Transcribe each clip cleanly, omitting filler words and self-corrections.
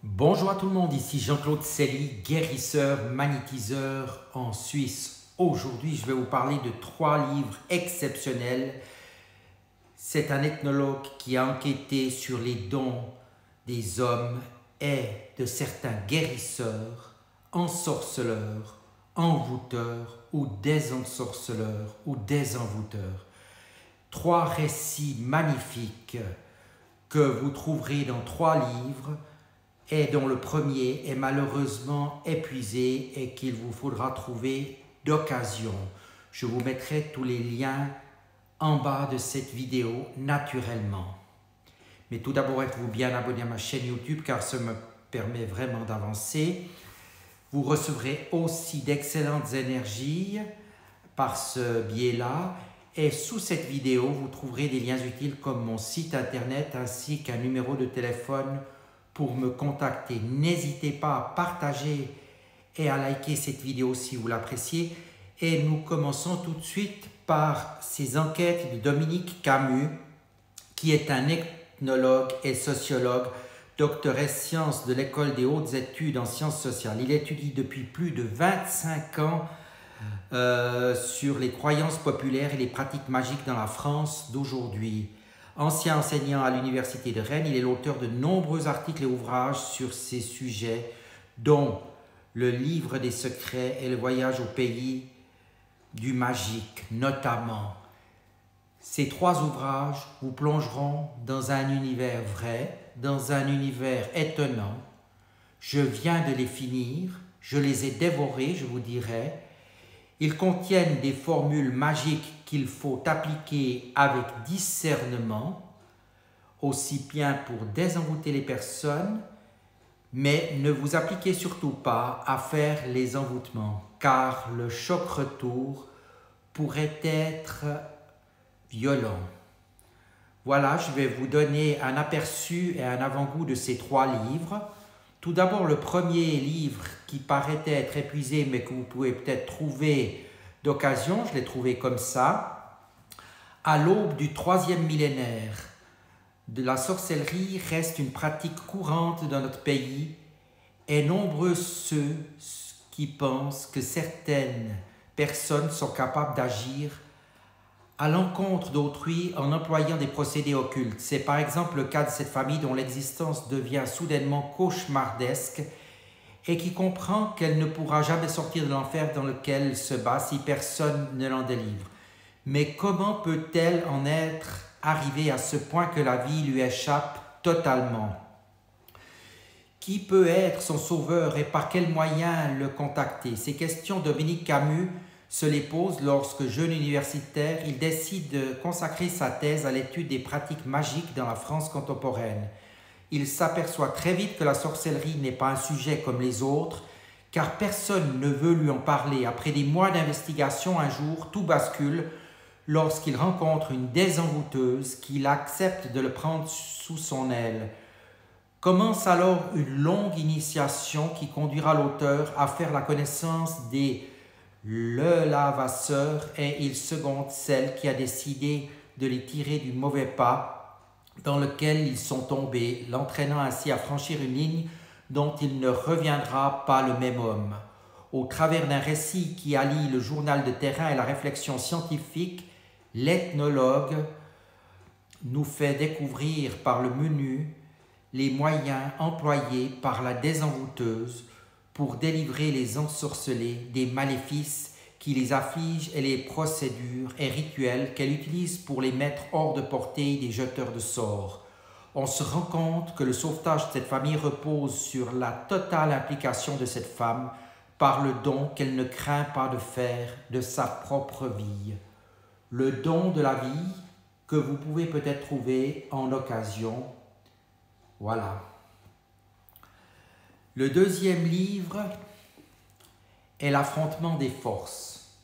Bonjour à tout le monde, ici Jean-Claude Selly, guérisseur, magnétiseur en Suisse. Aujourd'hui, je vais vous parler de 3 livres exceptionnels. C'est un ethnologue qui a enquêté sur les dons des hommes et de certains guérisseurs, ensorceleurs, envoûteurs ou désensorceleurs ou désenvoûteurs. 3 récits magnifiques que vous trouverez dans 3 livres et dont le premier est malheureusement épuisé et qu'il vous faudra trouver d'occasion. Je vous mettrai tous les liens en bas de cette vidéo naturellement. Mais tout d'abord, êtes-vous bien abonné à ma chaîne YouTube car ça me permet vraiment d'avancer. Vous recevrez aussi d'excellentes énergies par ce biais-là. Et sous cette vidéo, vous trouverez des liens utiles comme mon site internet ainsi qu'un numéro de téléphone pour me contacter. N'hésitez pas à partager et à liker cette vidéo si vous l'appréciez. Et nous commençons tout de suite par ces enquêtes de Dominique Camus, qui est un ethnologue et sociologue, docteur ès sciences de l'École des hautes études en sciences sociales. Il étudie depuis plus de 25 ans sur les croyances populaires et les pratiques magiques dans la France d'aujourd'hui. Ancien enseignant à l'Université de Rennes, il est l'auteur de nombreux articles et ouvrages sur ces sujets, dont le livre des secrets et le voyage au pays du magique, notamment. Ces 3 ouvrages vous plongeront dans un univers vrai, dans un univers étonnant. Je viens de les finir, je les ai dévorés, je vous dirais. Ils contiennent des formules magiques qu'il faut appliquer avec discernement, aussi bien pour désenvoûter les personnes, mais ne vous appliquez surtout pas à faire les envoûtements, car le choc retour pourrait être violent. Voilà, je vais vous donner un aperçu et un avant-goût de ces 3 livres. Tout d'abord, le premier livre qui paraît être épuisé, mais que vous pouvez peut-être trouver d'occasion, je l'ai trouvé comme ça. À l'aube du 3e millénaire, de la sorcellerie reste une pratique courante dans notre pays et nombreux ceux qui pensent que certaines personnes sont capables d'agir à l'encontre d'autrui en employant des procédés occultes. C'est par exemple le cas de cette famille dont l'existence devient soudainement cauchemardesque et qui comprend qu'elle ne pourra jamais sortir de l'enfer dans lequel elle se bat si personne ne l'en délivre. Mais comment peut-elle en être arrivée à ce point que la vie lui échappe totalement? Qui peut être son sauveur et par quels moyens le contacter? Ces questions, Dominique Camus se les pose lorsque, jeune universitaire, il décide de consacrer sa thèse à l'étude des pratiques magiques dans la France contemporaine. Il s'aperçoit très vite que la sorcellerie n'est pas un sujet comme les autres, car personne ne veut lui en parler. Après des mois d'investigation, un jour, tout bascule lorsqu'il rencontre une désenvoûteuse qu'il accepte de le prendre sous son aile. Commence alors une longue initiation qui conduira l'auteur à faire la connaissance des lavasseurs et il seconde celle qui a décidé de les tirer du mauvais pas dans lequel ils sont tombés, l'entraînant ainsi à franchir une ligne dont il ne reviendra pas le même homme. Au travers d'un récit qui allie le journal de terrain et la réflexion scientifique, l'ethnologue nous fait découvrir par le menu les moyens employés par la désenvoûteuse pour délivrer les ensorcelés des maléfices qui les affligent et les procédures et rituels qu'elle utilise pour les mettre hors de portée des jeteurs de sorts. On se rend compte que le sauvetage de cette famille repose sur la totale implication de cette femme par le don qu'elle ne craint pas de faire de sa propre vie. Le don de la vie que vous pouvez peut-être trouver en occasion. Voilà. Le deuxième livre est l'affrontement des forces.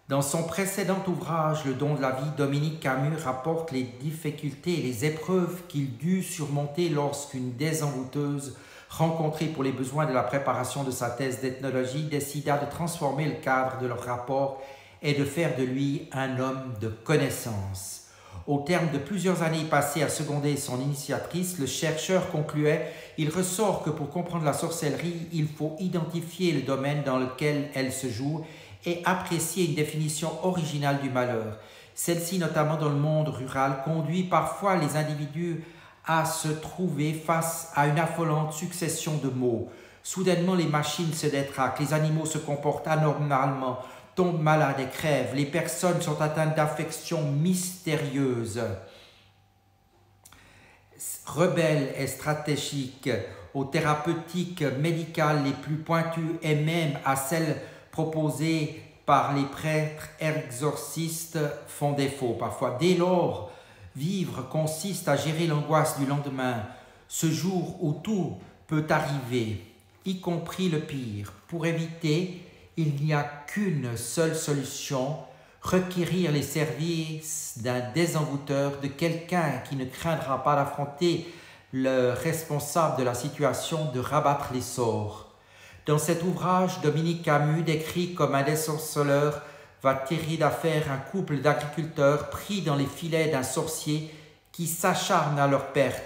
Dans son précédent ouvrage, Le don de la vie, Dominique Camus rapporte les difficultés et les épreuves qu'il dut surmonter lorsqu'une désenvoûteuse rencontrée pour les besoins de la préparation de sa thèse d'ethnologie décida de transformer le cadre de leur rapport et de faire de lui un homme de connaissance. Au terme de plusieurs années passées à seconder son initiatrice, le chercheur concluait « Il ressort que pour comprendre la sorcellerie, il faut identifier le domaine dans lequel elle se joue et apprécier une définition originale du malheur. Celle-ci, notamment dans le monde rural, conduit parfois les individus à se trouver face à une affolante succession de maux. Soudainement, les machines se détraquent, les animaux se comportent anormalement, tombent malades et crèvent, les personnes sont atteintes d'affections mystérieuses. Rebelles et stratégiques, aux thérapeutiques médicales les plus pointues et même à celles proposées par les prêtres exorcistes font défaut parfois. Dès lors, vivre consiste à gérer l'angoisse du lendemain, ce jour où tout peut arriver, y compris le pire. Pour éviter, il n'y a qu'une seule solution, requérir les services d'un désenvoûteur, de quelqu'un qui ne craindra pas d'affronter le responsable de la situation, de rabattre les sorts. Dans cet ouvrage, Dominique Camus décrit comme un désorceleur va tirer d'affaire un couple d'agriculteurs pris dans les filets d'un sorcier qui s'acharne à leur perte.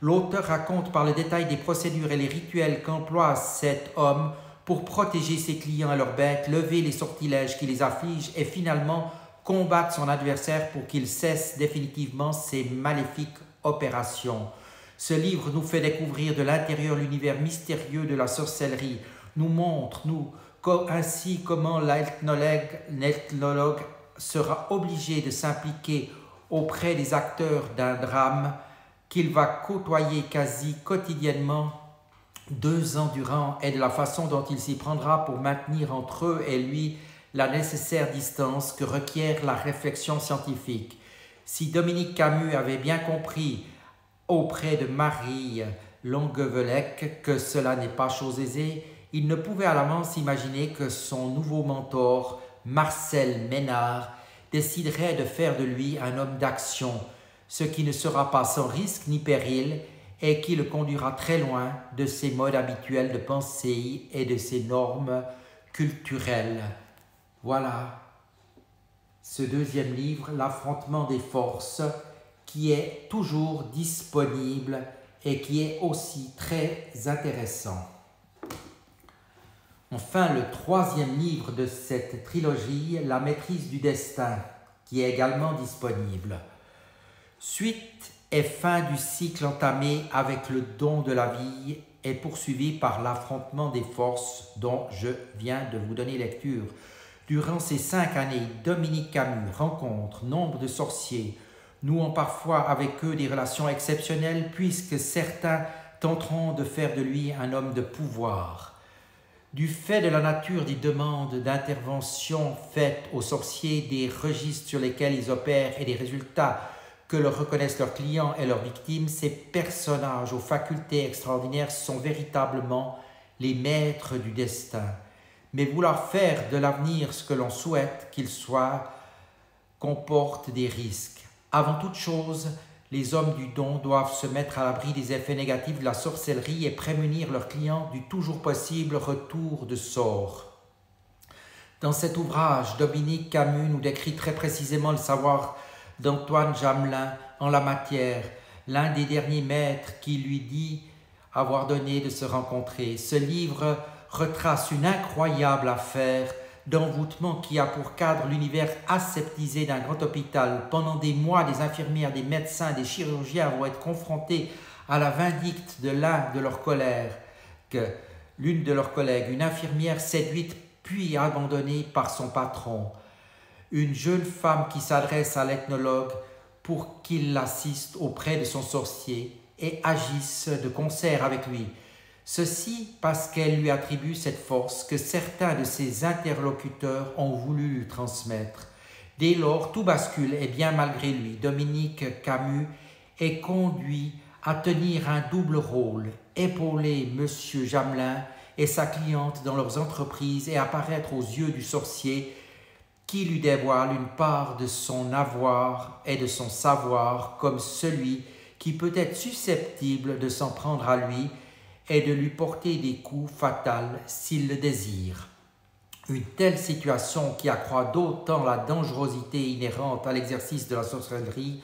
L'auteur raconte par le détail des procédures et les rituels qu'emploie cet homme pour protéger ses clients et leurs bêtes, lever les sortilèges qui les affligent et finalement combattre son adversaire pour qu'il cesse définitivement ses maléfiques opérations. Ce livre nous fait découvrir de l'intérieur l'univers mystérieux de la sorcellerie, nous montre ainsi comment l'ethnologue sera obligé de s'impliquer auprès des acteurs d'un drame qu'il va côtoyer quasi quotidiennement 2 ans durant et de la façon dont il s'y prendra pour maintenir entre eux et lui la nécessaire distance que requiert la réflexion scientifique. Si Dominique Camus avait bien compris auprès de Marie Longuevelec que cela n'est pas chose aisée, il ne pouvait à l'avance imaginer que son nouveau mentor, Marcel Ménard, déciderait de faire de lui un homme d'action, ce qui ne sera pas sans risque ni péril et qui le conduira très loin de ses modes habituels de pensée et de ses normes culturelles. Voilà ce 2e livre, L'affrontement des forces, qui est toujours disponible et qui est aussi très intéressant. Enfin, le 3e livre de cette trilogie, La maîtrise du destin, qui est également disponible. Suite et fin du cycle entamé avec le don de la vie est poursuivi par l'affrontement des forces dont je viens de vous donner lecture. Durant ces 5 années, Dominique Camus rencontre nombre de sorciers, nouant parfois avec eux des relations exceptionnelles puisque certains tenteront de faire de lui un homme de pouvoir. Du fait de la nature des demandes d'intervention faites aux sorciers, des registres sur lesquels ils opèrent et des résultats que leur reconnaissent leurs clients et leurs victimes, ces personnages aux facultés extraordinaires sont véritablement les maîtres du destin. Mais vouloir faire de l'avenir ce que l'on souhaite qu'il soit comporte des risques. Avant toute chose, les hommes du don doivent se mettre à l'abri des effets négatifs de la sorcellerie et prémunir leurs clients du toujours possible retour de sort. Dans cet ouvrage, Dominique Camus nous décrit très précisément le savoir d'Antoine Jamelin en la matière, l'un des derniers maîtres qui lui dit avoir donné de se rencontrer. Ce livre retrace une incroyable affaire d'envoûtement qui a pour cadre l'univers aseptisé d'un grand hôpital. Pendant des mois, des infirmières, des médecins, des chirurgiens vont être confrontés à la vindicte de l'une de leurs collègues, une infirmière séduite puis abandonnée par son patron. Une jeune femme qui s'adresse à l'ethnologue pour qu'il l'assiste auprès de son sorcier et agisse de concert avec lui. Ceci parce qu'elle lui attribue cette force que certains de ses interlocuteurs ont voulu lui transmettre. Dès lors, tout bascule et bien malgré lui, Dominique Camus est conduit à tenir un double rôle, épauler M. Jamelin et sa cliente dans leurs entreprises et apparaître aux yeux du sorcier qui lui dévoile une part de son avoir et de son savoir comme celui qui peut être susceptible de s'en prendre à lui et de lui porter des coups fatals s'il le désire. Une telle situation qui accroît d'autant la dangerosité inhérente à l'exercice de la sorcellerie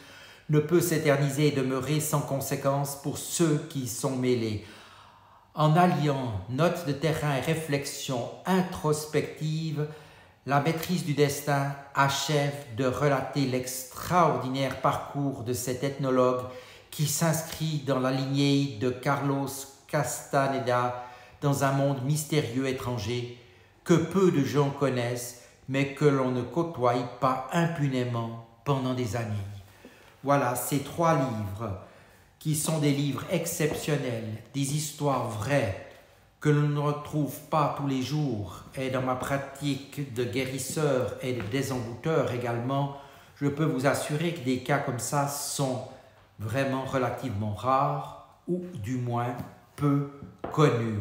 ne peut s'éterniser et demeurer sans conséquence pour ceux qui y sont mêlés. En alliant notes de terrain et réflexion introspective, la maîtrise du destin achève de relater l'extraordinaire parcours de cet ethnologue qui s'inscrit dans la lignée de Carlos Castaneda dans un monde mystérieux étranger que peu de gens connaissent, mais que l'on ne côtoie pas impunément pendant des années. Voilà, ces 3 livres qui sont des livres exceptionnels, des histoires vraies que l'on ne retrouve pas tous les jours. Et dans ma pratique de guérisseur et de désembouteur également, je peux vous assurer que des cas comme ça sont vraiment relativement rares ou du moins peu connus.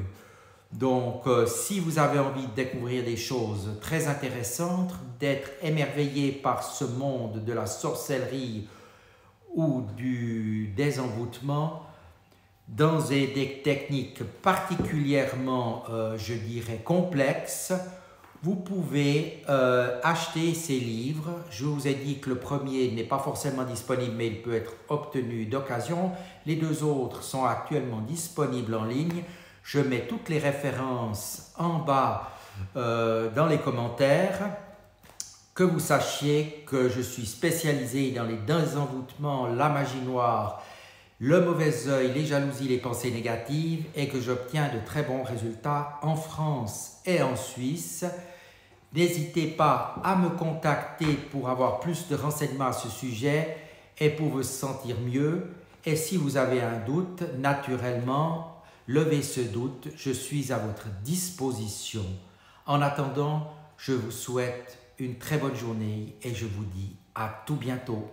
Donc, si vous avez envie de découvrir des choses très intéressantes, d'être émerveillé par ce monde de la sorcellerie ou du désenvoûtement, dans des techniques particulièrement, je dirais, complexes, vous pouvez acheter ces livres. Je vous ai dit que le premier n'est pas forcément disponible, mais il peut être obtenu d'occasion. Les 2 autres sont actuellement disponibles en ligne. Je mets toutes les références en bas dans les commentaires. Que vous sachiez que je suis spécialisé dans les désenvoûtements, la magie noire, le mauvais œil, les jalousies, les pensées négatives et que j'obtiens de très bons résultats en France et en Suisse. N'hésitez pas à me contacter pour avoir plus de renseignements à ce sujet et pour vous sentir mieux. Et si vous avez un doute, naturellement, levez ce doute, je suis à votre disposition. En attendant, je vous souhaite une très bonne journée et je vous dis à tout bientôt.